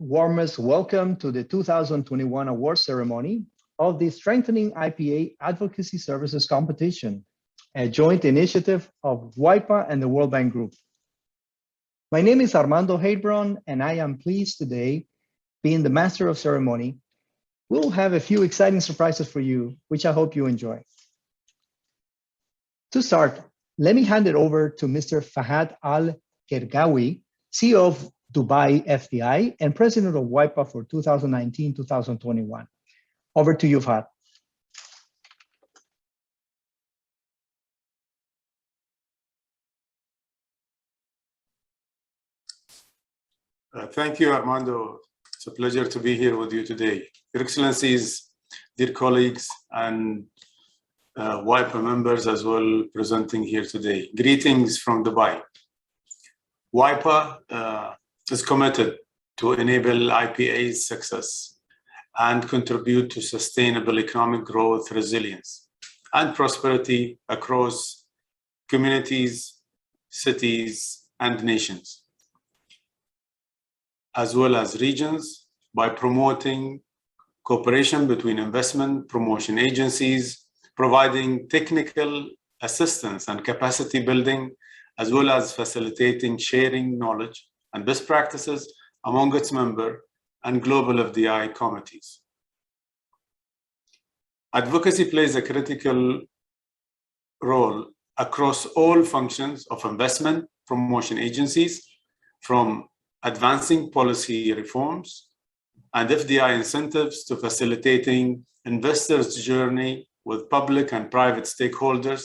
warmest welcome to the 2021 award ceremony of the Strengthening IPA Advocacy Services Competition, a joint initiative of WAIPA and the World Bank Group. My name is Armando Heidbron, and I am pleased today, being the master of ceremony. We'll have a few exciting surprises for you, which I hope you enjoy. To start, let me hand it over to Mr. Fahad Al-Gergawi, CEO of Dubai FDI and President of WAIPA for 2019-2021. Over to you, Fahad. Thank you, Armando. It's a pleasure to be here with you today. Your Excellencies, dear colleagues, and WAIPA members as well presenting here today. Greetings from Dubai. WAIPA is committed to enable IPA's success and contribute to sustainable economic growth, resilience, and prosperity across communities, cities, and nations, as well as regions, by promoting cooperation between investment promotion agencies, providing technical assistance and capacity building, as well as facilitating sharing knowledge and best practices among its member and global FDI committees. Advocacy plays a critical role across all functions of investment promotion agencies, from advancing policy reforms and FDI incentives to facilitating investors' journey with public and private stakeholders,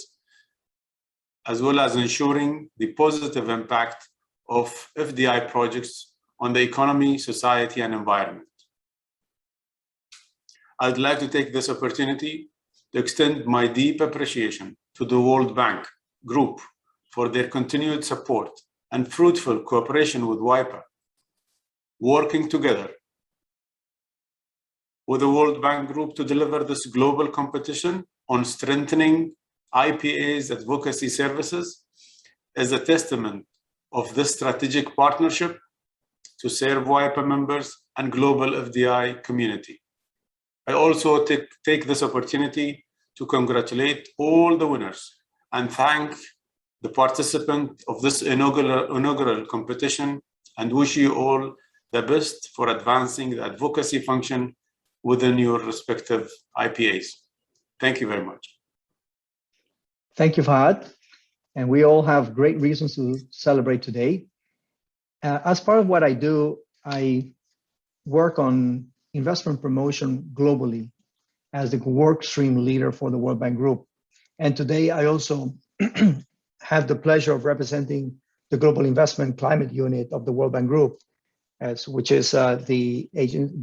as well as ensuring the positive impact of FDI projects on the economy, society, and environment. I'd like to take this opportunity to extend my deep appreciation to the World Bank Group for their continued support and fruitful cooperation with WAIPA, working together with the World Bank Group to deliver this global competition on strengthening IPA's advocacy services is a testament of this strategic partnership to serve WAIPA members and global FDI community. I also take this opportunity to congratulate all the winners and thank the participants of this inaugural competition, and wish you all the best for advancing the advocacy function within your respective IPAs. Thank you very much. Thank you, Fahad. And we all have great reasons to celebrate today. As part of what I do, I work on investment promotion globally as the work stream leader for the World Bank Group. And today I also have the pleasure of representing the Global Investment Climate Unit of the World Bank Group, which is the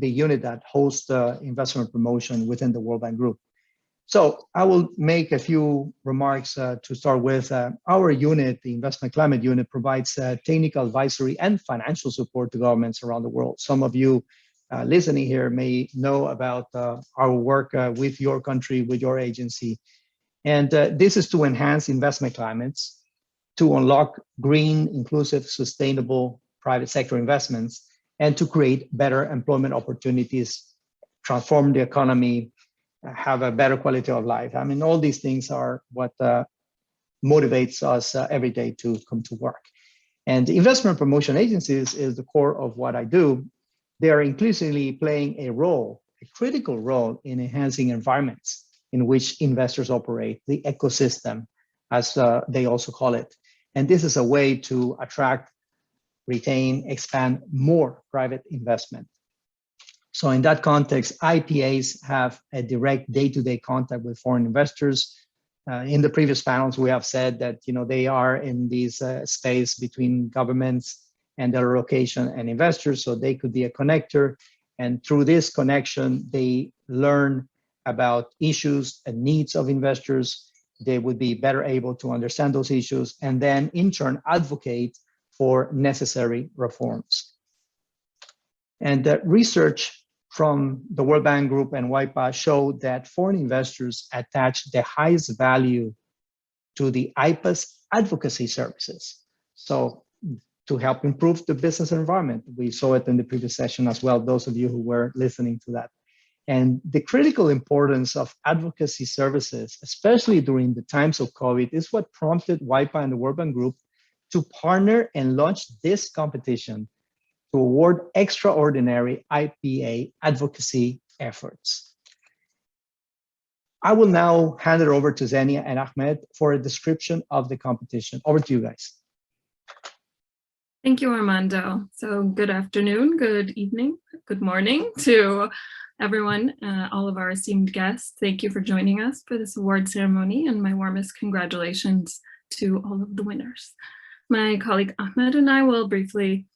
unit that hosts investment promotion within the World Bank Group. So I will make a few remarks to start with. Our unit, the Investment Climate Unit, provides technical advisory and financial support to governments around the world. Some of you listening here may know about our work with your country, with your agency. And this is to enhance investment climates, to unlock green, inclusive, sustainable private sector investments, and to create better employment opportunities, transform the economy, have a better quality of life. I mean, all these things are what motivates us every day to come to work. And the investment promotion agencies is the core of what I do. They are increasingly playing a role, a critical role, in enhancing environments in which investors operate, the ecosystem, as they also call it. And this is a way to attract, retain, expand more private investment. So in that context, IPAs have a direct day-to-day contact with foreign investors. In the previous panels, we have said that they are in this space between governments and their location and investors, so they could be a connector. And through this connection, they learn about issues and needs of investors. They would be better able to understand those issues and then in turn advocate for necessary reforms. And the research from the World Bank Group and WAIPA showed that foreign investors attach the highest value to the IPA's advocacy services. So to help improve the business environment. We saw it in the previous session as well, those of you who were listening to that. And the critical importance of advocacy services, especially during the times of COVID, is what prompted WAIPA and the World Bank Group to partner and launch this competition to award extraordinary IPA advocacy efforts. I will now hand it over to Zenia and Ahmed for a description of the competition. Over to you guys. Thank you, Armando. So good afternoon, good evening, good morning to everyone, all of our esteemed guests. Thank you for joining us for this award ceremony, and my warmest congratulations to all of the winners. My colleague Ahmed and I will briefly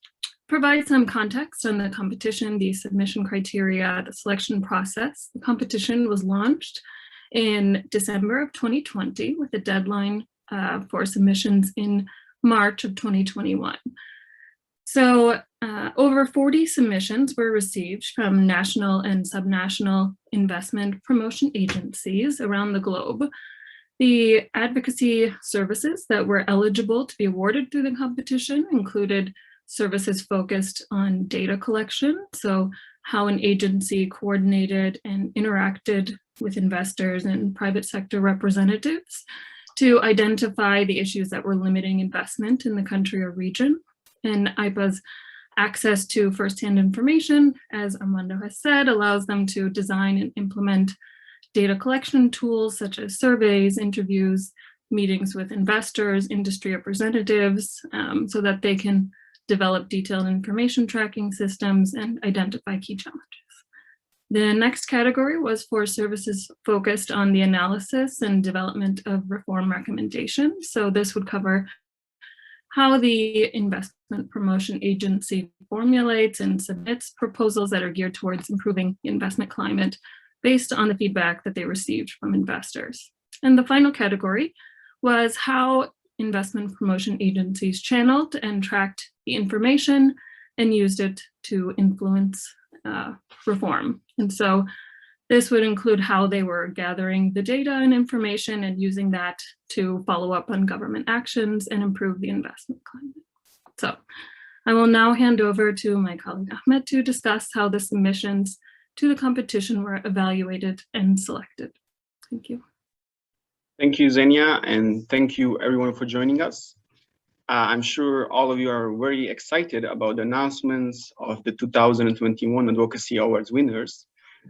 provide some context on the competition, the submission criteria, the selection process. The competition was launched in December of 2020 with a deadline for submissions in March of 2021. So over 40 submissions were received from national and subnational investment promotion agencies around the globe. The advocacy services that were eligible to be awarded through the competition included services focused on data collection, so how an agency coordinated and interacted with investors and private sector representatives to identify the issues that were limiting investment in the country or region. And IPA's access to firsthand information, as Armando has said, allows them to design and implement data collection tools such as surveys, interviews, meetings with investors, industry representatives, so that they can develop detailed information tracking systems and identify key challenges. The next category was for services focused on the analysis and development of reform recommendations. So this would cover how the investment promotion agency formulates and submits proposals that are geared towards improving the investment climate based on the feedback that they received from investors. And the final category was how investment promotion agencies channeled and tracked the information and used it to influence reform. And so this would include how they were gathering the data and information and using that to follow up on government actions and improve the investment climate. So I will now hand over to my colleague Ahmed to discuss how the submissions to the competition were evaluated and selected. Thank you. Thank you, Zenia, and thank you everyone for joining us. I'm sure all of you are very excited about the announcements of the 2021 Advocacy Awards winners.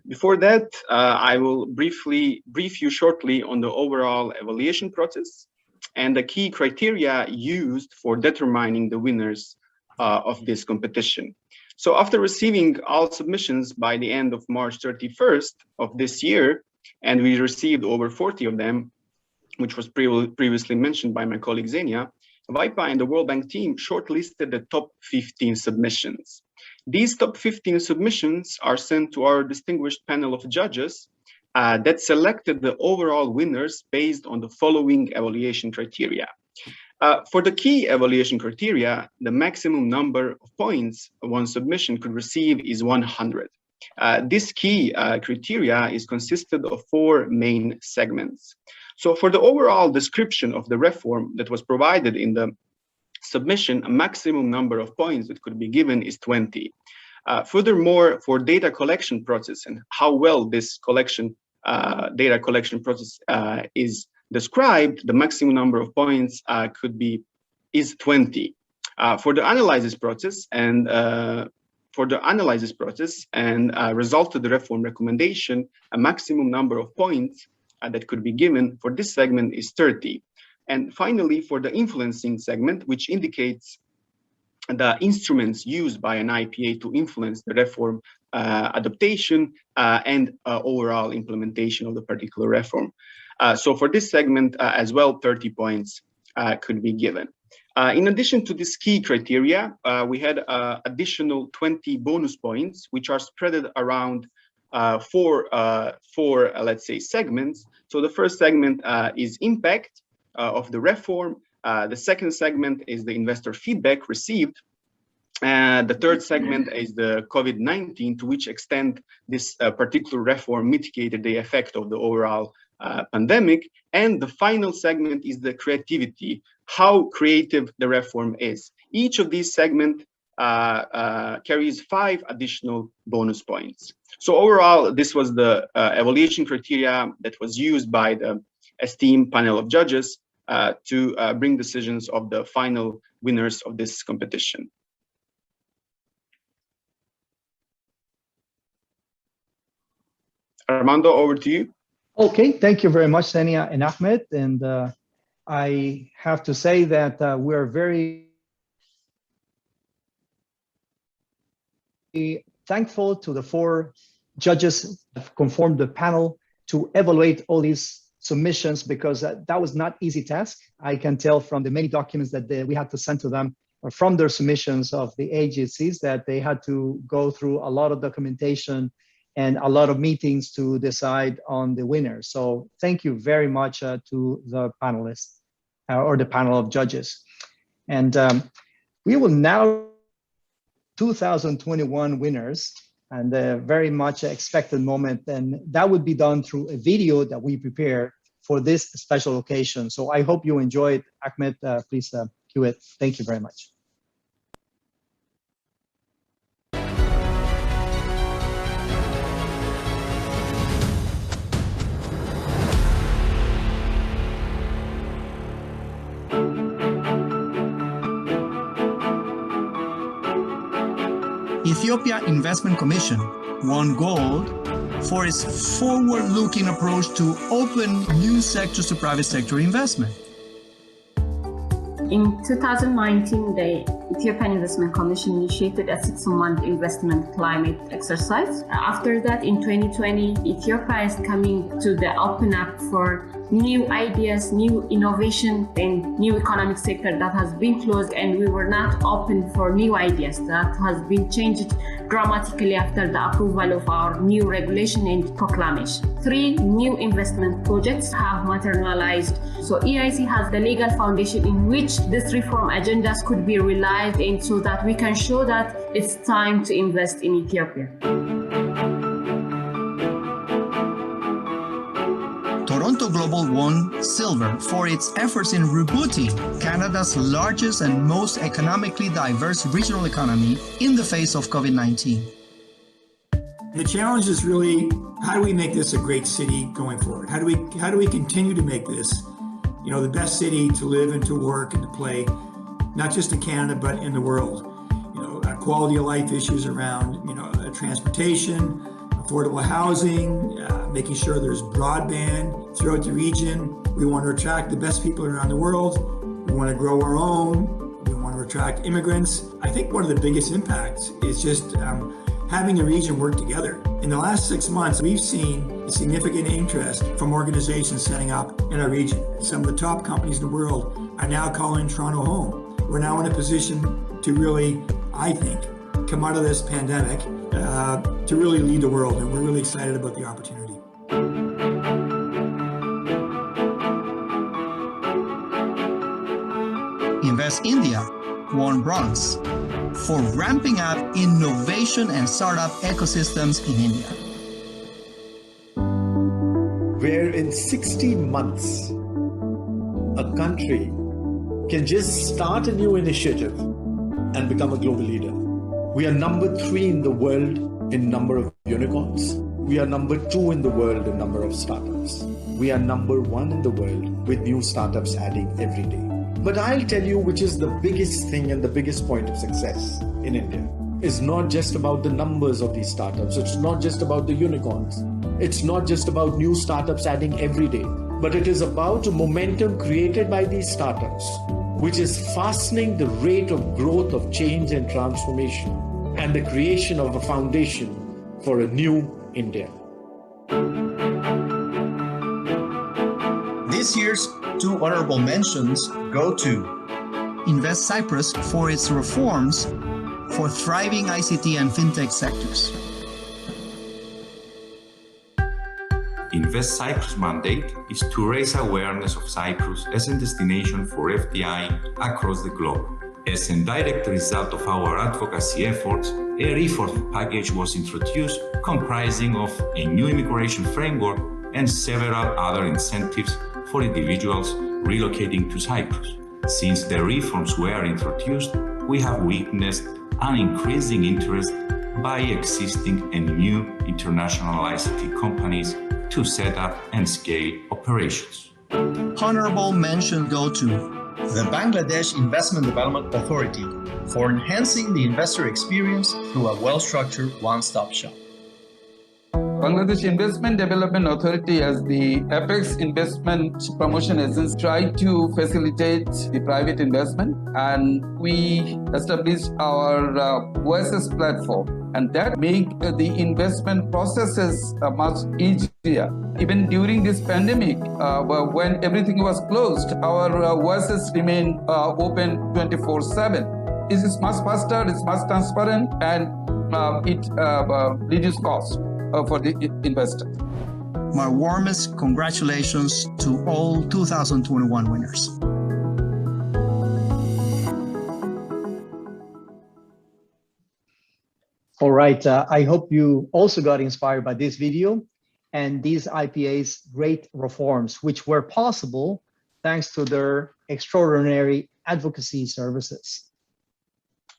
Before that, I will briefly brief you shortly on the overall evaluation process and the key criteria used for determining the winners of this competition. So after receiving all submissions by the end of March 31st of this year, and we received over 40 of them, which was previously mentioned by my colleague Zenia, WAIPA and the World Bank team shortlisted the top 15 submissions. These top 15 submissions are sent to our distinguished panel of judges that selected the overall winners based on the following evaluation criteria. For the key evaluation criteria, the maximum number of points one submission could receive is 100. This key criteria is consisted of 4 main segments. So for the overall description of the reform that was provided in the submission, a maximum number of points that could be given is 20. Furthermore, for data collection process and how well this data collection process is described, the maximum number of points is 20. For the analysis process and result of the reform recommendation, a maximum number of points that could be given for this segment is 30. And finally, for the influencing segment, which indicates the instruments used by an IPA to influence the reform adaptation and overall implementation of the particular reform. So for this segment as well, 30 points could be given. In addition to this key criteria, we had additional 20 bonus points, which are spread around four, let's say, segments. So the first segment is impact of the reform. The second segment is the investor feedback received. The third segment is the COVID-19, to which extent this particular reform mitigated the effect of the overall pandemic. And the final segment is the creativity, how creative the reform is. Each of these segments carries 5 additional bonus points. So overall, this was the evaluation criteria that was used by the esteemed panel of judges to bring decisions of the final winners of this competition. Armando, over to you. Okay, thank you very much, Senia and Ahmed. And I have to say that we're very thankful to the 4 judges that have conformed the panel to evaluate all these submissions, because that was not easy task. I can tell from the many documents that we had to send to them from their submissions of the agencies that they had to go through a lot of documentation and a lot of meetings to decide on the winners. So thank you very much to the panelists or the panel of judges. And we will now 2021 winners, and a very much expected moment, and that would be done through a video that we prepare for this special occasion. So I hope you enjoyed. Ahmed, please cue it. Thank you very much. Ethiopia Investment Commission won gold for its forward-looking approach to open new sectors to private sector investment. In 2019, the Ethiopian Investment Commission initiated a 6-month investment climate exercise. After that, in 2020, Ethiopia is coming to the open up for new ideas, new innovation, and new economic sector that has been closed, and we were not open for new ideas. That has been changed dramatically after the approval of our new regulation and proclamation. 3 new investment projects have materialized. So EIC has the legal foundation in which these reform agendas could be realized, and so that we can show that it's time to invest in Ethiopia. Toronto Global won silver for its efforts in rebooting Canada's largest and most economically diverse regional economy in the face of COVID-19. The challenge is really, how do we make this a great city going forward? How do we continue to make this, you know, the best city to live and to work and to play, not just in Canada but in the world? You know, quality of life issues around, you know, transportation, affordable housing, making sure there's broadband throughout the region. We want to attract the best people around the world. We want to grow our own. We want to attract immigrants. I think one of the biggest impacts is just having the region work together. In the last 6 months, we've seen a significant interest from organizations setting up in our region. Some of the top companies in the world are now calling Toronto home. We're now in a position to really, I think, come out of this pandemic to really lead the world, and we're really excited about the opportunity. Invest India won bronze for ramping up innovation and startup ecosystems in India. Where in 60 months, a country can just start a new initiative and become a global leader. We are number 3 in the world in number of unicorns. We are number 2 in the world in number of startups. We are number 1 in the world with new startups adding every day. But I'll tell you which is the biggest thing and the biggest point of success in India. It's not just about the numbers of these startups. It's not just about the unicorns. It's not just about new startups adding every day. But it is about a momentum created by these startups, which is fastening the rate of growth of change and transformation and the creation of a foundation for a new India. This year's 2 honorable mentions go to Invest CYPRUS for its reforms for thriving ICT and Fintech sectors. Invest Cyprus mandate is to raise awareness of Cyprus as a destination for FDI across the globe. As a direct result of our advocacy efforts, a reform package was introduced comprising of a new immigration framework and several other incentives for individuals relocating to Cyprus. Since the reforms were introduced, we have witnessed an increasing interest by existing and new international ICT companies to set up and scale operations. Honorable mention go to the Bangladesh Investment Development Authority for enhancing the investor experience through a well-structured one-stop shop. Bangladesh Investment Development Authority, as the apex investment promotion agency, tried to facilitate the private investment, and we established our OSS platform, and that make the investment processes much easier. Even during this pandemic, when everything was closed, our OSS remained open 24/7. It is much faster, it's much transparent, and it reduces cost for the investor. My warmest congratulations to all 2021 winners. All right, I hope you also got inspired by this video and these IPAs' great reforms, which were possible thanks to their extraordinary advocacy services.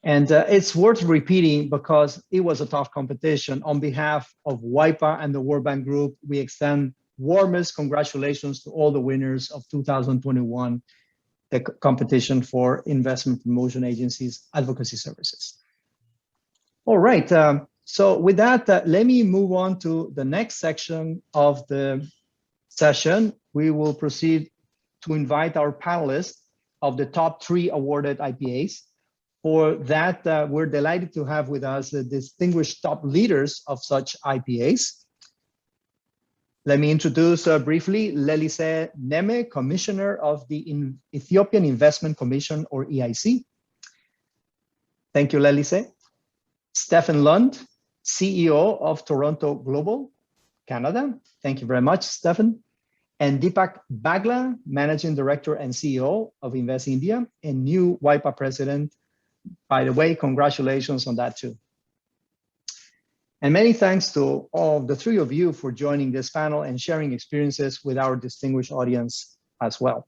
And it's worth repeating because it was a tough competition. On behalf of WAIPA and the World Bank Group, we extend warmest congratulations to all the winners of 2021, the competition for investment promotion agencies advocacy services. All right, so with that, let me move on to the next section of the session. We will proceed to invite our panelists of the top 3 awarded IPAs. For that, we're delighted to have with us the distinguished top leaders of such IPAs. Let me introduce briefly Lelise Neme, Commissioner of the Ethiopian Investment Commission, or EIC. Thank you, Lelise. Stefan Lund, CEO of Toronto Global, Canada. Thank you very much, Stefan. And Deepak Bagla, Managing Director and CEO of Invest India, and new WAIPA President. By the way, congratulations on that too. And many thanks to all the 3 of you for joining this panel and sharing experiences with our distinguished audience as well.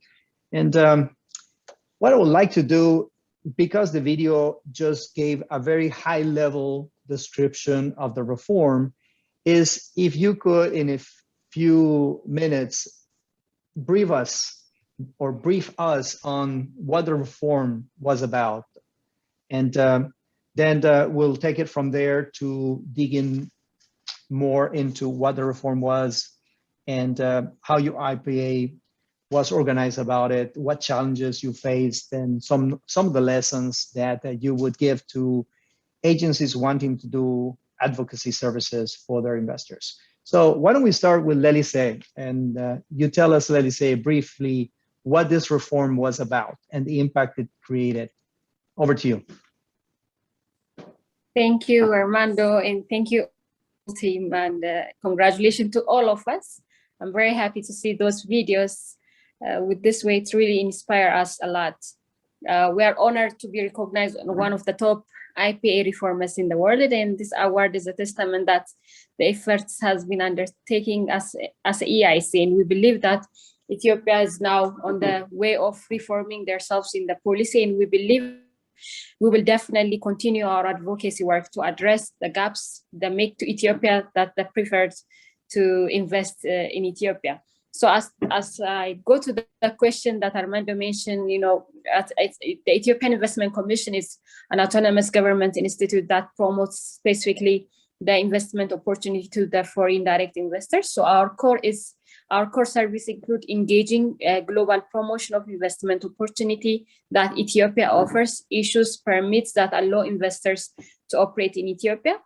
And what I would like to do, because the video just gave a very high level description of the reform, is if you could, in a few minutes, brief us on what the reform was about. And then we'll take it from there to dig in more into what the reform was and how your IPA was organized about it, what challenges you faced, and some of the lessons that you would give to agencies wanting to do advocacy services for their investors. So why don't we start with Lelise, and you tell us, Lelise, briefly what this reform was about and the impact it created. Over to you. Thank you, Armando, and thank you, team, and congratulations to all of us. I'm very happy to see those videos with this way. It really inspires us a lot. We are honored to be recognized as one of the top IPA reformers in the world, and this award is a testament that the efforts has been undertaking as EIC, and we believe that Ethiopia is now on the way of reforming themselves in the policy, and we believe we will definitely continue our advocacy work to address the gaps that make to Ethiopia that they preferred to invest in Ethiopia. So as I go to the question that Armando mentioned, the Ethiopian Investment Commission is an autonomous government institute that promotes specifically the investment opportunity to the foreign direct investors. So our core service include engaging global promotion of investment opportunity that Ethiopia offers, issues permits that allow investors to operate in Ethiopia.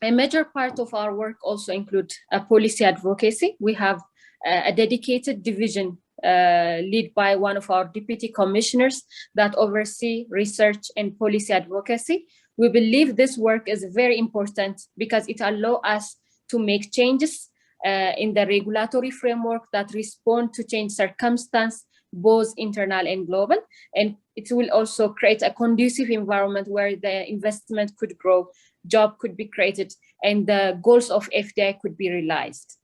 A major part of our work also include policy advocacy. We have a dedicated division led by one of our deputy commissioners that oversee research and policy advocacy. We believe this work is very important because it allows us to make changes in the regulatory framework that respond to change circumstance, both internal and global. And it will also create a conducive environment where the investment could grow, job could be created, and the goals of FDI could be realized.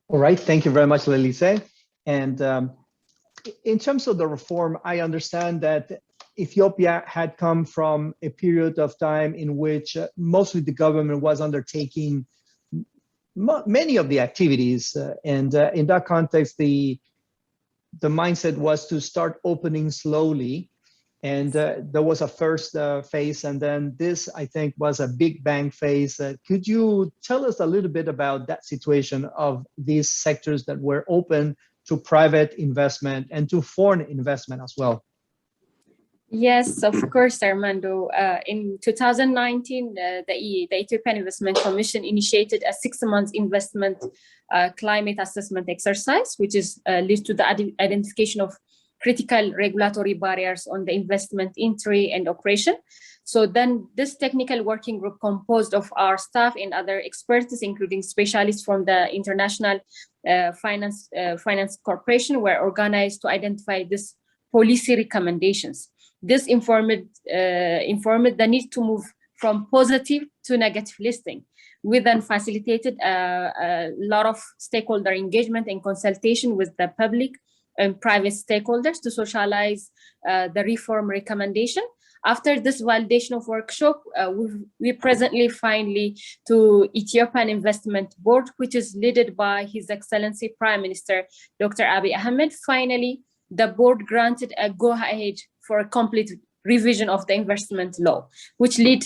All right, thank you very much, Lelise. And in terms of the reform, I understand that Ethiopia had come from a period of time in which mostly the government was undertaking many of the activities. And in that context, the mindset was to start opening slowly. And there was a first phase, and then this, I think, was a big bang phase. Could you tell us a little bit about that situation of these sectors that were open to private investment and to foreign investment as well? Yes, of course, Armando. In 2019, the Ethiopian Investment Commission initiated a 6-month investment climate assessment exercise, which is leads to the identification of critical regulatory barriers on the investment entry and operation. So then this technical working group composed of our staff and other experts, including specialists from the International Finance Corporation, were organized to identify this policy recommendations. This informed the need to move from positive to negative listing. We then facilitated a lot of stakeholder engagement and consultation with the public and private stakeholders to socialize the reform recommendation. After this validation of workshop, we presently finally to Ethiopian Investment Board, which is led by His Excellency Prime Minister Dr. Abiy Ahmed. Finally, the board granted a go-ahead for a complete revision of the investment law, which led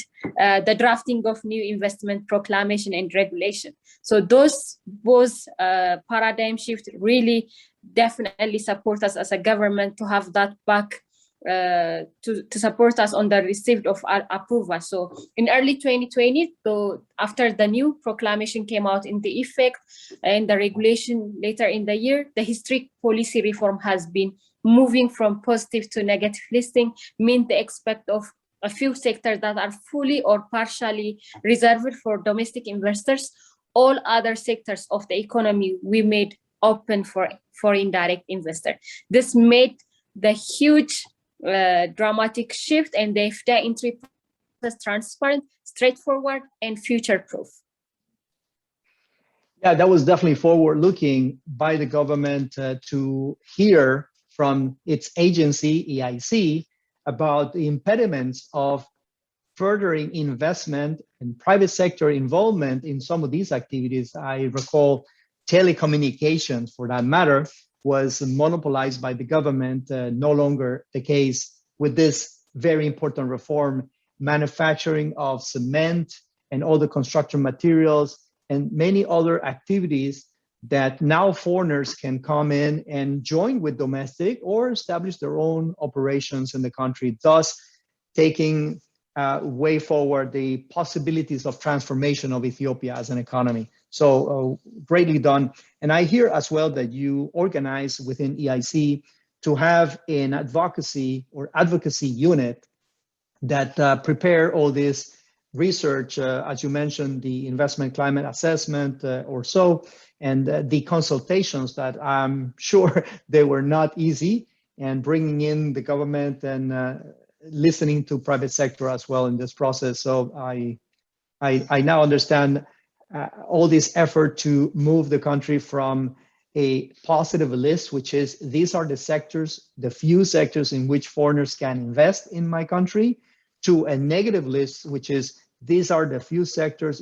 the drafting of new investment proclamation and regulation. So those both paradigm shift really definitely support us as a government to have that back to support us on the receipt of our approval. So in early 2020, so after the new proclamation came out in the effect and the regulation later in the year, the historic policy reform has been moving from positive to negative listing, mean the expect of a few sectors that are fully or partially reserved for domestic investors. All other sectors of the economy we made open for foreign direct investor. This made the huge dramatic shift, and the FDI entry process transparent, straightforward, and future-proof. Yeah, that was definitely forward-looking by the government to hear from its agency, EIC, about the impediments of furthering investment and private sector involvement in some of these activities. I recall telecommunications, for that matter, was monopolized by the government, no longer the case with this very important reform, manufacturing of cement and all the construction materials and many other activities that now foreigners can come in and join with domestic or establish their own operations in the country, thus taking way forward the possibilities of transformation of Ethiopia as an economy. So greatly done. And I hear as well that you organize within EIC to have an advocacy unit that prepare all this research, as you mentioned, the investment climate assessment or so, and the consultations that I'm sure they were not easy, and bringing in the government and listening to private sector as well in this process. So I now understand all this effort to move the country from a positive list, which is these are the sectors, the few sectors in which foreigners can invest in my country, to a negative list, which is these are the few sectors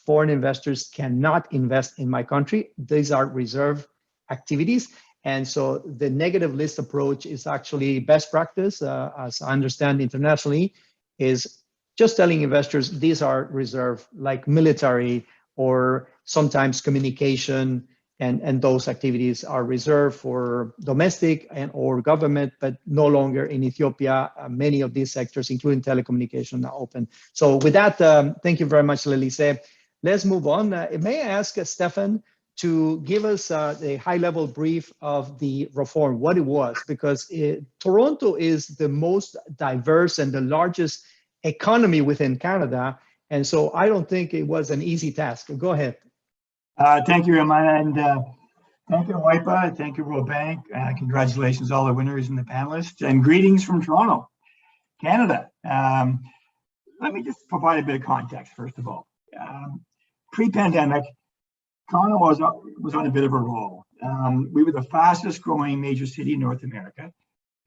foreign investors cannot invest in my country. These are reserve activities. And so the negative list approach is actually best practice, as I understand internationally, is just telling investors these are reserved, like military or sometimes communication, and those activities are reserved for domestic and or government, but no longer in Ethiopia. Many of these sectors, including telecommunication, are open. So with that, thank you very much, Lelise. Let's move on. May I ask Stefan to give us a high-level brief of the reform, what it was, because Toronto is the most diverse and the largest economy within Canada, and so I don't think it was an easy task. Go ahead. Thank you, Raman, and thank you, WAIPA, thank you, World Bank. Congratulations, all the winners and the panelists, and greetings from Toronto, Canada. Let me just provide a bit of context, first of all. Pre-pandemic, Toronto was on a bit of a roll. We were the fastest growing major city in North America.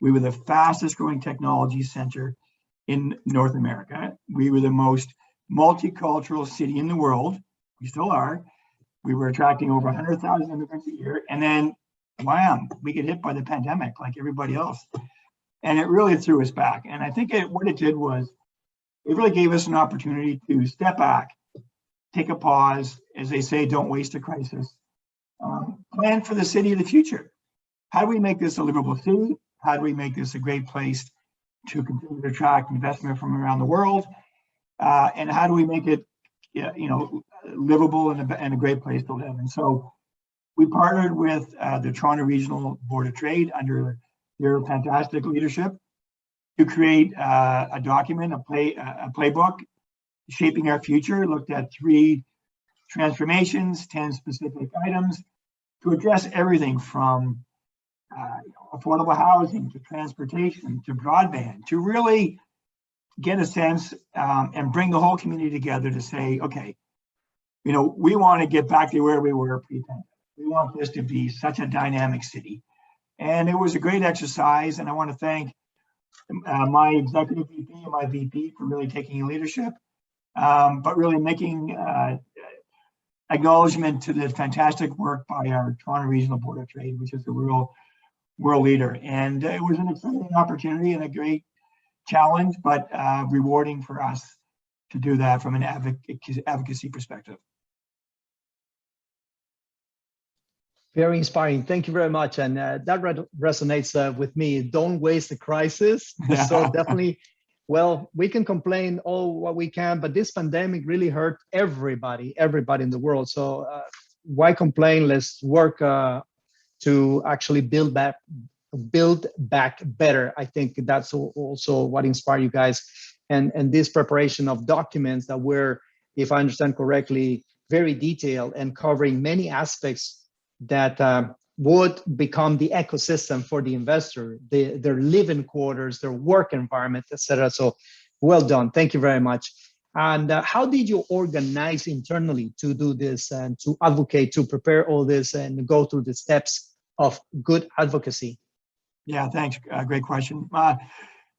We were the fastest growing technology center in North America. We were the most multicultural city in the world. We still are. We were attracting over 100,000 immigrants a year. And then, wham, we get hit by the pandemic like everybody else. And it really threw us back. And I think what it did was, it really gave us an opportunity to step back, take a pause, as they say, don't waste a crisis, plan for the city of the future. How do we make this a livable city? How do we make this a great place to continue to attract investment from around the world? And how do we make it, livable and a great place to live? And so we partnered with the Toronto Regional Board of Trade under their fantastic leadership to create a document, a playbook, shaping our future. Looked at 3 transformations, 10 specific items to address everything from affordable housing to transportation to broadband, to really get a sense and bring the whole community together to say, okay, we want to get back to where we were pre-pandemic. We want this to be such a dynamic city. And it was a great exercise. And I want to thank my executive VP and my VP for really taking leadership, but really making acknowledgement to the fantastic work by our Toronto Regional Board of Trade, which is a real world leader. And it was an exciting opportunity and a great challenge, but rewarding for us to do that from an advocacy perspective. Very inspiring. Thank you very much. And that resonates with me. Don't waste the crisis. Yeah. So definitely, well, we can complain all what we can, but this pandemic really hurt everybody in the world. So why complain? Let's work to actually build back better. I think that's also what inspired you guys. And this preparation of documents that were, if I understand correctly, very detailed and covering many aspects that would become the ecosystem for the investor, their living quarters, their work environment, etc. So well done. Thank you very much. And how did you organize internally to do this and to advocate, to prepare all this and go through the steps of good advocacy? Yeah, thanks. Great question.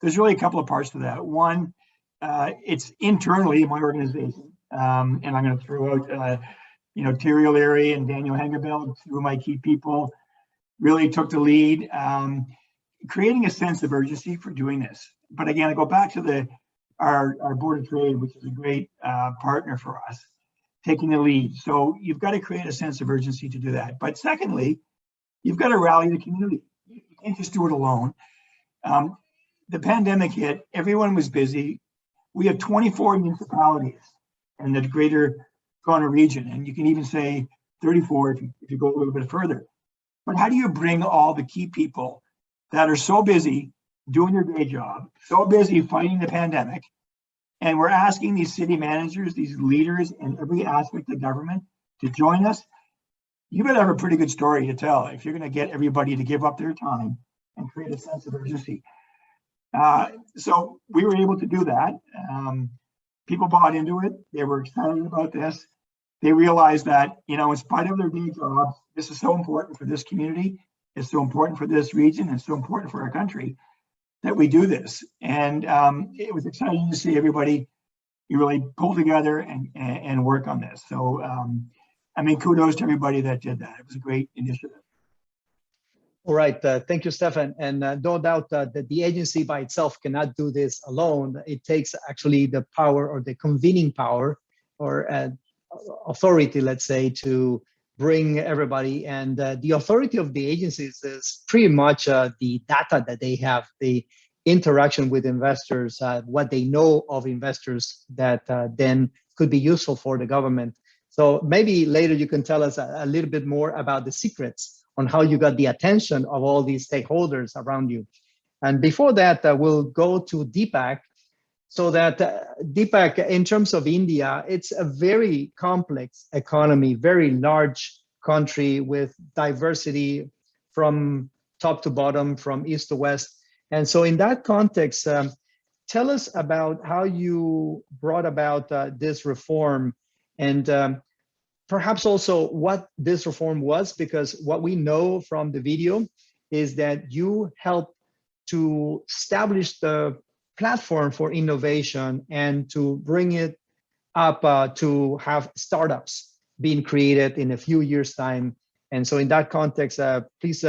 There's really a couple of parts to that. One, it's internally in my organization. And I'm going to throw out Terry O'Leary and Daniel Hengeveld, 2 of my key people, really took the lead, creating a sense of urgency for doing this. But again, I go back to our Board of Trade, which is a great partner for us, taking the lead. So you've got to create a sense of urgency to do that. But secondly, you've got to rally the community. You can't just do it alone. The pandemic hit, everyone was busy. We have 24 municipalities in the greater Toronto region, and you can even say 34 if you go a little bit further. But how do you bring all the key people that are so busy doing their day job, so busy fighting the pandemic, and we're asking these city managers, these leaders in every aspect of government to join us? You better have a pretty good story to tell if you're going to get everybody to give up their time and create a sense of urgency. So we were able to do that. People bought into it. They were excited about this. They realized that, in spite of their day jobs, this is so important for this community. It's so important for this region. It's so important for our country that we do this. And it was exciting to see everybody really pull together and work on this. So, kudos to everybody that did that. It was a great initiative. All right. Thank you, Stefan. And no doubt that the agency by itself cannot do this alone. It takes actually the power or the convening power or authority, let's say, to bring everybody. And the authority of the agencies is pretty much the data that they have, the interaction with investors, what they know of investors that then could be useful for the government. So maybe later you can tell us a little bit more about the secrets on how you got the attention of all these stakeholders around you. And before that, we'll go to Deepak. So that Deepak, in terms of India, it's a very complex economy, very large country with diversity from top to bottom, from east to west. And so in that context, tell us about how you brought about this reform and perhaps also what this reform was, because what we know from the video is that you helped to establish the platform for innovation and to bring it up to have startups being created in a few years' time. And so in that context, please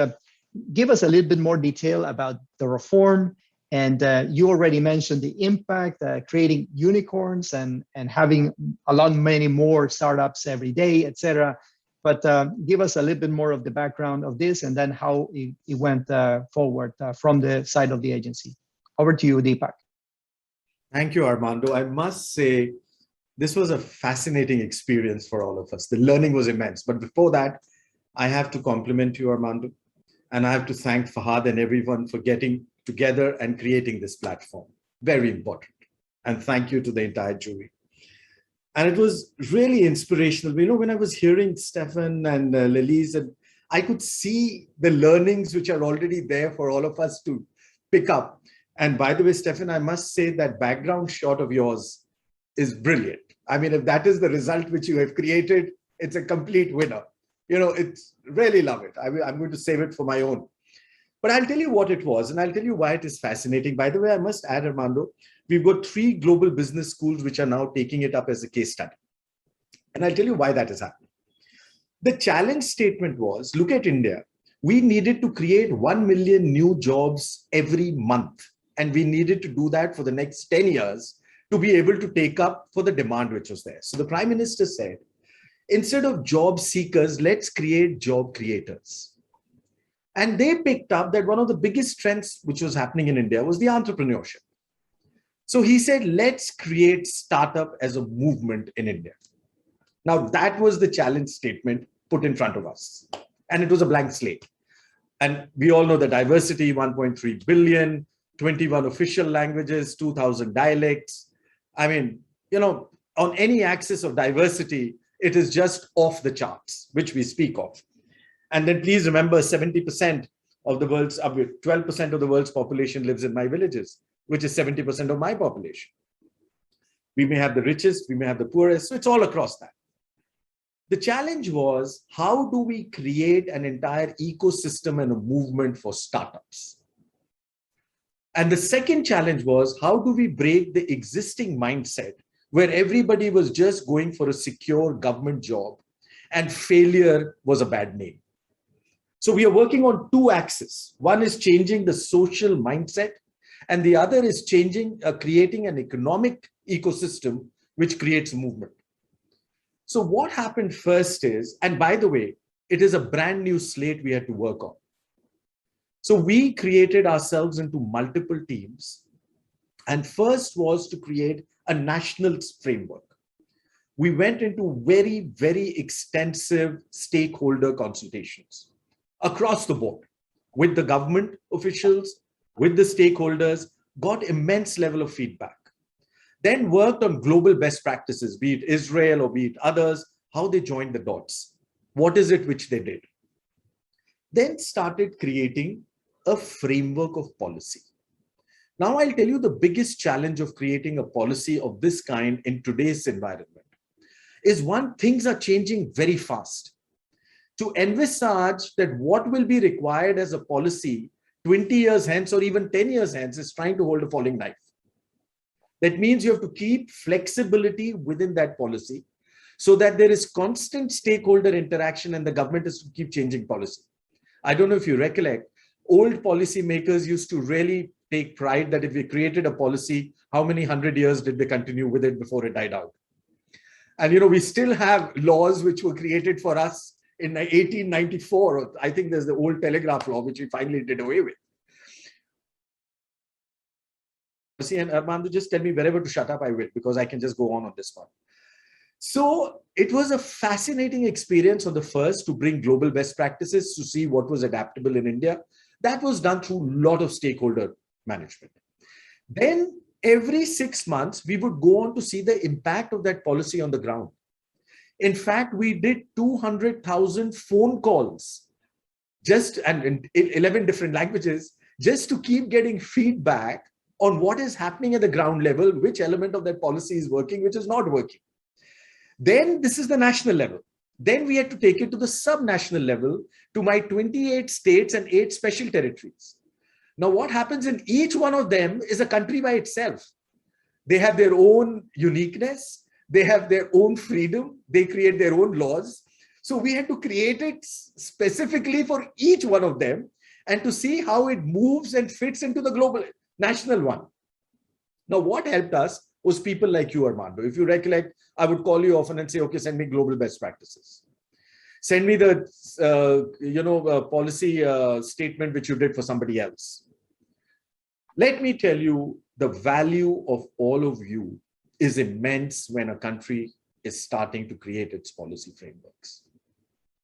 give us a little bit more detail about the reform. And you already mentioned the impact, creating unicorns and having many more startups every day, et cetera. But give us a little bit more of the background of this and then how it went forward from the side of the agency. Over to you, Deepak. Thank you, Armando. I must say, this was a fascinating experience for all of us. The learning was immense. But before that, I have to compliment you, Armando. And I have to thank Fahad and everyone for getting together and creating this platform. Very important. And thank you to the entire jury. And it was really inspirational. You know, when I was hearing Stefan and Lilies, I could see the learnings which are already there for all of us to pick up. And by the way, Stefan, I must say that background shot of yours is brilliant. I mean, if that is the result which you have created, it's a complete winner. You know, it's really love it. I'm going to save it for my own. But I'll tell you what it was, and I'll tell you why it is fascinating. By the way, I must add, Armando, we've got 3 global business schools which are now taking it up as a case study. And I'll tell you why that is happening. The challenge statement was, look at India. We needed to create 1 million new jobs every month. And we needed to do that for the next 10 years to be able to take up for the demand which was there. So the Prime Minister said, instead of job seekers, let's create job creators. And they picked up that one of the biggest trends which was happening in India was the entrepreneurship. So he said, let's create startup as a movement in India. Now that was the challenge statement put in front of us. And it was a blank slate. And we all know the diversity, 1.3 billion, 21 official languages, 2,000 dialects. I mean, you know, on any axis of diversity, it is just off the charts, which we speak of. And then please remember 70% of the world's, 12% of the world's population lives in my villages, which is 70% of my population. We may have the richest, we may have the poorest, so it's all across that. The challenge was, how do we create an entire ecosystem and a movement for startups? And the second challenge was, how do we break the existing mindset where everybody was just going for a secure government job and failure was a bad name? So we are working on 2 axes. One is changing the social mindset, and the other is creating an economic ecosystem which creates movement. So what happened first is, and by the way, it is a brand new slate we had to work on. So we created ourselves into multiple teams. And first was to create a national framework. We went into very, very extensive stakeholder consultations across the board with the government officials, with the stakeholders, got immense level of feedback. Then worked on global best practices, be it Israel or be it others, how they joined the dots. What is it which they did? Then started creating a framework of policy. Now I'll tell you the biggest challenge of creating a policy of this kind in today's environment is, one, things are changing very fast. To envisage that what will be required as a policy 20 years hence or even 10 years hence is trying to hold a falling knife. That means you have to keep flexibility within that policy so that there is constant stakeholder interaction and the government is to keep changing policy. I don't know if you recollect, old policymakers used to really take pride that if we created a policy, how many 100 years did they continue with it before it died out? And you know, we still have laws which were created for us in 1894. I think there's the old telegraph law, which we finally did away with. And Armando, just tell me wherever to shut up, I will, because I can just go on this one. So it was a fascinating experience on the first to bring global best practices to see what was adaptable in India. That was done through a lot of stakeholder management. Then every 6 months, we would go on to see the impact of that policy on the ground. In fact, we did 200,000 phone calls, just and in 11 different languages, just to keep getting feedback on what is happening at the ground level, which element of that policy is working, which is not working. Then this is the national level. Then we had to take it to the subnational level to my 28 states and 8 special territories. Now, what happens in each one of them is a country by itself. They have their own uniqueness. They have their own freedom. They create their own laws. So we had to create it specifically for each one of them and to see how it moves and fits into the global national one. Now, what helped us was people like you, Armando. If you recollect, I would call you often and say, okay, send me global best practices. Send me the, policy statement which you did for somebody else. Let me tell you, the value of all of you is immense when a country is starting to create its policy frameworks.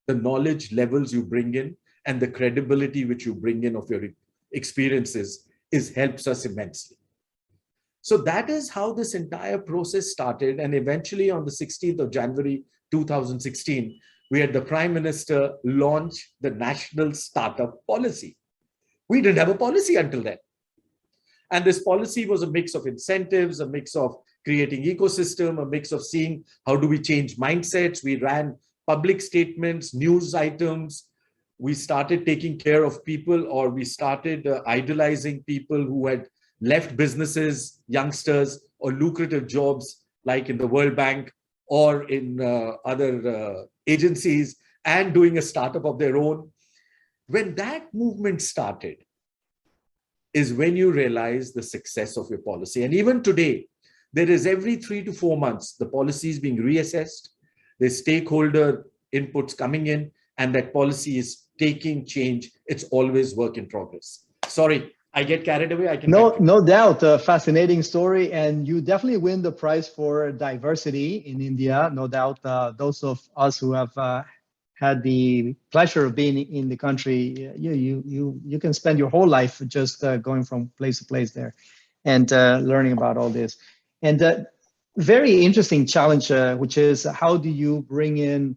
The knowledge levels you bring in and the credibility which you bring in of your experiences helps us immensely. So that is how this entire process started. And eventually on the 16th of January, 2016, we had the Prime Minister launch the National Startup Policy. We didn't have a policy until then. And this policy was a mix of incentives, a mix of creating ecosystem, a mix of seeing how do we change mindsets. We ran public statements, news items. We started taking care of people, or we started idolizing people who had left businesses, youngsters, or lucrative jobs like in the World Bank or in other agencies, and doing a startup of their own. When that movement started is when you realize the success of your policy. And even today, there is every 3 to 4 months, the policy is being reassessed, there's stakeholder inputs coming in, and that policy is taking change. It's always work in progress. Sorry, I get carried away. I can no doubt, a fascinating story, and you definitely win the prize for diversity in India. No doubt, those of us who have had the pleasure of being in the country, you can spend your whole life just going from place to place there, and learning about all this. And very interesting challenge, which is how do you bring in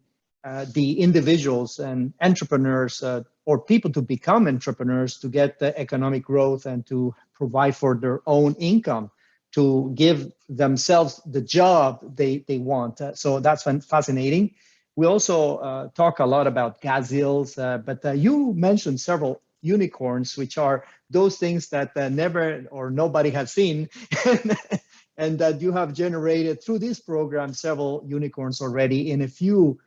the individuals and entrepreneurs or people to become entrepreneurs to get the economic growth and to provide for their own income, to give themselves the job they want. So that's fascinating. We also talk a lot about gazelles, but you mentioned several unicorns, which are those things that never or nobody has seen. And that you have generated through this program several unicorns already in a few,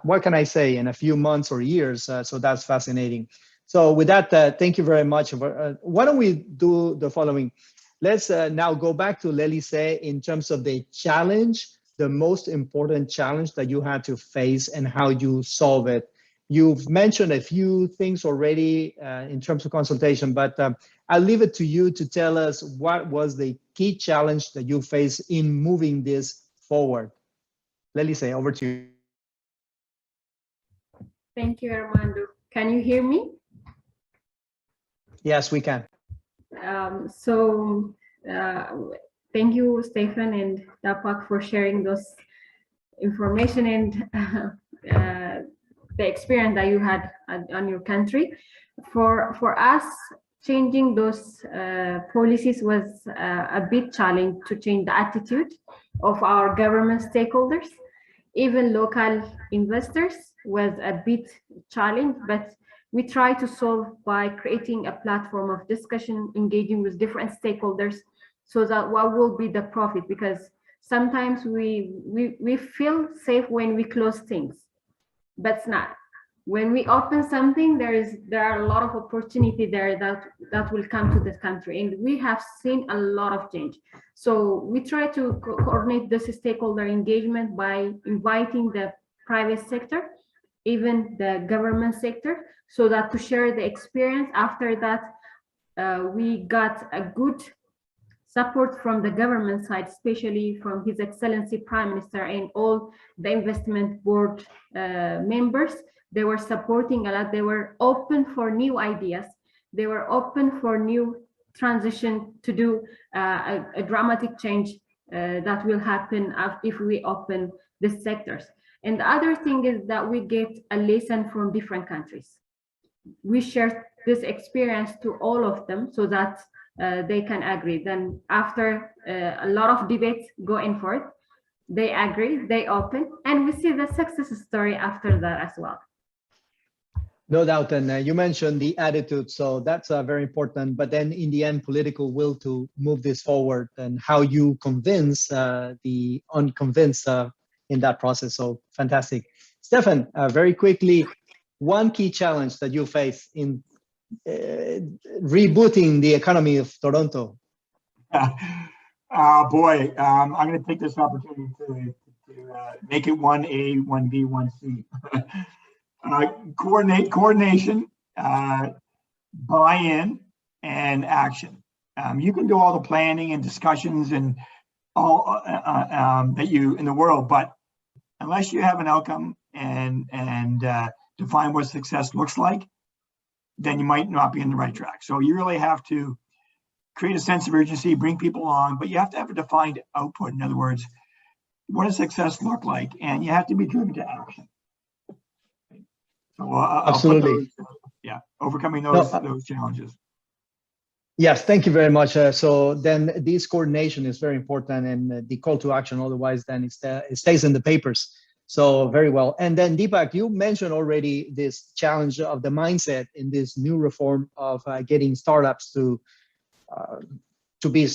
what can I say, in a few months or years. So that's fascinating. So with that, thank you very much. Why don't we do the following? Let's now go back to l'Élysée in terms of the challenge, the most important challenge that you had to face and how you solve it. You've mentioned a few things already in terms of consultation, but I'll leave it to you to tell us what was the key challenge that you faced in moving this forward. l'Élysée, over to you. Thank you, Armando. Can you hear me? Yes, we can. Thank you, Stefan and Dapak, for sharing those information and the experience that you had on your country. For us, changing those policies was a big challenge to change the attitude of our government stakeholders. Even local investors was a bit challenge, but we try to solve by creating a platform of discussion, engaging with different stakeholders, so that what will be the profit, because sometimes we feel safe when we close things, but it's not. When we open something, there are a lot of opportunity there that will come to the country, and we have seen a lot of change. So we try to coordinate this stakeholder engagement by inviting the private sector, even the government sector, so that to share the experience. After that, we got a good support from the government side, especially from His Excellency Prime Minister and all the investment board members. They were supporting a lot. They were open for new ideas. They were open for new transition to do a dramatic change that will happen if we open the sectors. And the other thing is that we get a lesson from different countries. We share this experience to all of them so that they can agree. Then after a lot of debates going forth, they agree, they open, and we see the success story after that as well. No doubt, and you mentioned the attitude, so that's very important. But then, in the end, political will to move this forward, and how you convince the unconvinced in that process. So fantastic, Stefan. Very quickly, one key challenge that you face in rebooting the economy of Toronto. Boy, I'm going to take this opportunity to make it 1A, 1B, 1C. Coordination, buy-in, and action. You can do all the planning and discussions and all that you in the world, but unless you have an outcome and define what success looks like, then you might not be in the right track. So you really have to create a sense of urgency, bring people along, but you have to have a defined output. In other words, what does success look like? And you have to be driven to action. So absolutely, overcoming those challenges. Yes, thank you very much. So then this coordination is very important, and the call to action, otherwise then it stays in the papers. So very well. And then Deepak, you mentioned already this challenge of the mindset in this new reform of getting startups to be,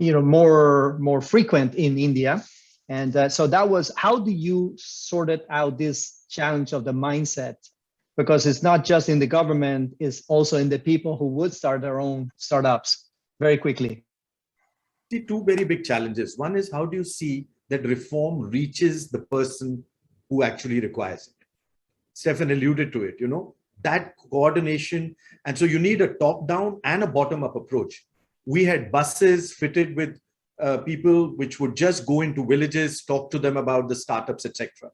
more frequent in India. And so that was, how do you sort it out, this challenge of the mindset? Because it's not just in the government, it's also in the people who would start their own startups. Very quickly. See, two very big challenges. One is, how do you see that reform reaches the person who actually requires it? Stefan alluded to it, that coordination. And so you need a top-down and a bottom-up approach. We had buses fitted with people which would just go into villages, talk to them about the startups, etc.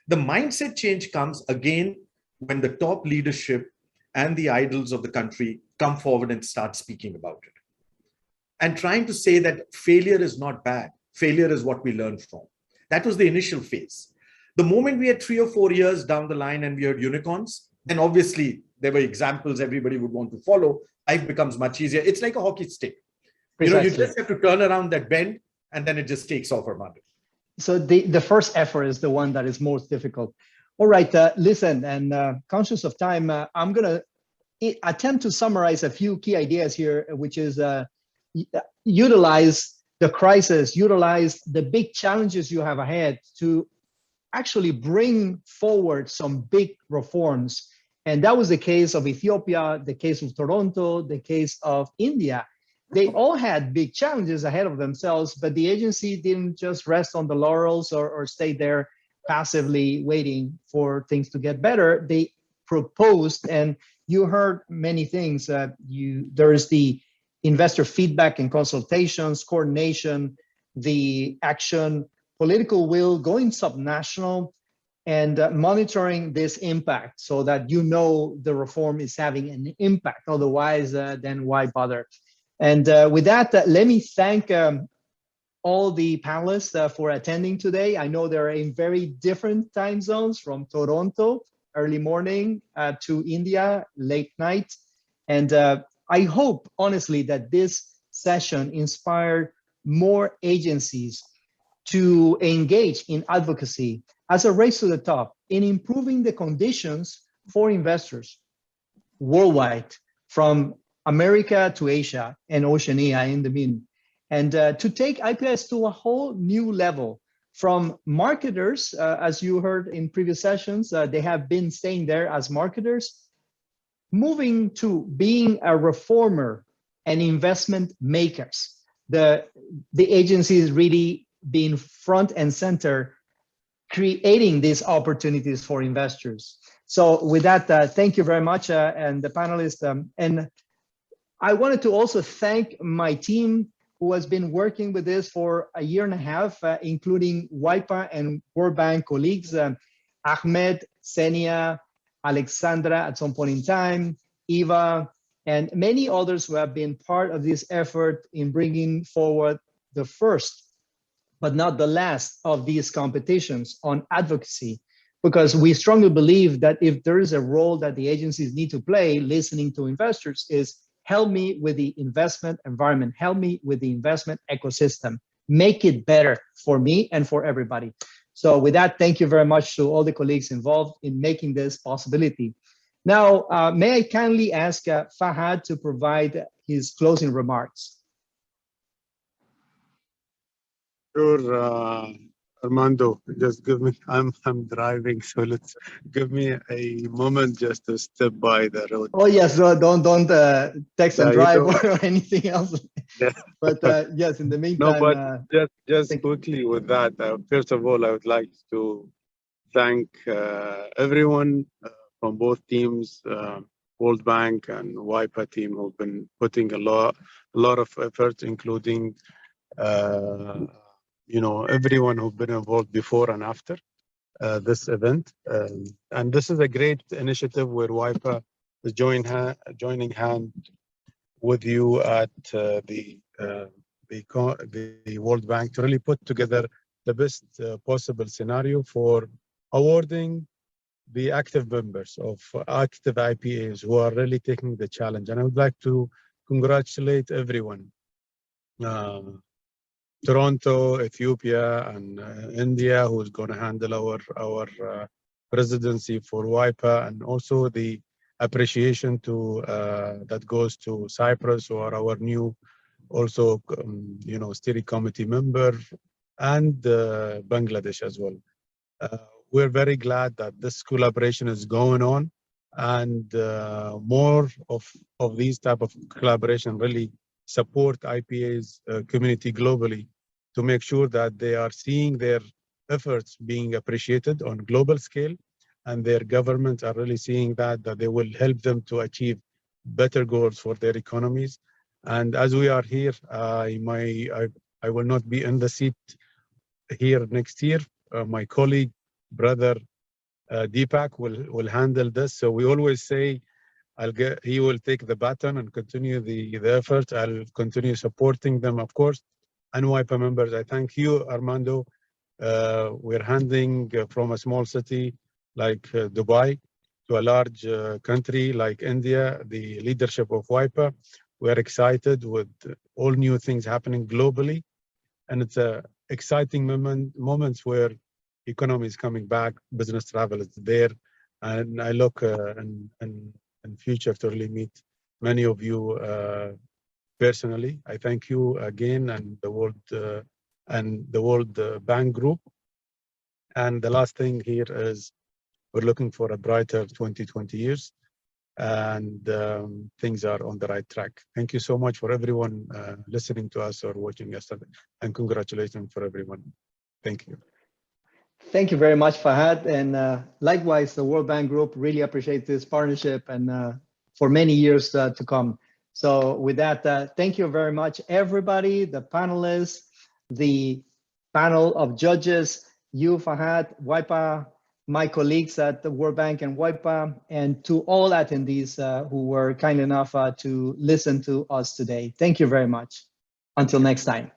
The mindset change comes again when the top leadership and the idols of the country come forward and start speaking about it. And trying to say that failure is not bad. Failure is what we learn from. That was the initial phase. The moment we had 3 or 4 years down the line and we had unicorns, then obviously there were examples everybody would want to follow. Life becomes much easier. It's like a hockey stick. Precisely. You just have to turn around that bend and then it just takes off from under. So the first effort is the one that is most difficult. All right, listen, and conscious of time, I'm going to attempt to summarize a few key ideas here, which is utilize the crisis, utilize the big challenges you have ahead to actually bring forward some big reforms. And that was the case of Ethiopia, the case of Toronto, the case of India. They all had big challenges ahead of themselves, but the agency didn't just rest on the laurels or stay there passively waiting for things to get better. They proposed, and you heard many things. There is the investor feedback and consultations, coordination, the action, political will, going subnational, and monitoring this impact so that the reform is having an impact. Otherwise, then why bother? And with that, let me thank all the panelists for attending today. I know they're in very different time zones, from Toronto, early morning, to India, late night. And I hope, honestly, that this session inspired more agencies to engage in advocacy as a race to the top in improving the conditions for investors worldwide, from America to Asia and Oceania in the mean. And to take IPAs to a whole new level, from marketers, as you heard in previous sessions, they have been staying there as marketers, moving to being a reformer and investment makers. The agency is really being front and center, creating these opportunities for investors. So with that, thank you very much, and the panelists. And I wanted to also thank my team, who has been working with this for a year and a half, including WAIPA and World Bank colleagues, Ahmed, Senia, Alexandra at some point in time, Eva, and many others who have been part of this effort in bringing forward the first, but not the last, of these competitions on advocacy, because we strongly believe that if there is a role that the agencies need to play, listening to investors, is help me with the investment environment, help me with the investment ecosystem, make it better for me and for everybody. So with that, thank you very much to all the colleagues involved in making this possibility. Now, may I kindly ask Fahad to provide his closing remarks? Sure, Armando, just give me, I'm driving, so let's give me a moment just to step by the road. Oh yes, don't text and drive or anything else. Yeah. But yes, in the meantime. No, but just quickly with that, first of all, I would like to thank everyone from both teams, World Bank and WAIPA team, who've been putting a lot of effort, including everyone who've been involved before and after this event. And this is a great initiative where WAIPA is joining hand with you at the World Bank to really put together the best possible scenario for awarding the active members of active IPAs who are really taking the challenge. And I would like to congratulate everyone. Toronto, Ethiopia, and India, who's going to handle our presidency for WAIPA, and also the appreciation to that goes to CYPRUS, who are our new also steering committee member, and Bangladesh as well. We're very glad that this collaboration is going on, and more of these type of collaboration really support IPA's community globally to make sure that they are seeing their efforts being appreciated on global scale, and their governments are really seeing that they will help them to achieve better goals for their economies. And as we are here, I will not be in the seat here next year. My colleague, brother Deepak will handle this. So we always say, he will take the baton and continue the effort. I'll continue supporting them, of course. And WAIPA members, I thank you, Armando. We're handling from a small city like Dubai to a large country like India, the leadership of WAIPA. We're excited with all new things happening globally. And it's exciting moments where economy is coming back, business travel is there. And I look in future to really meet many of you personally. I thank you again, and the World Bank Group. And the last thing here is we're looking for a brighter 2020 years, and things are on the right track. Thank you so much for everyone listening to us or watching us, and congratulations for everyone. Thank you. Thank you very much, Fahad. And likewise, the World Bank Group really appreciates this partnership and for many years to come. So with that, thank you very much, everybody, the panelists, the panel of judges, you, Fahad, WAIPA, my colleagues at the World Bank and WAIPA, and to all attendees who were kind enough to listen to us today. Thank you very much. Until next time.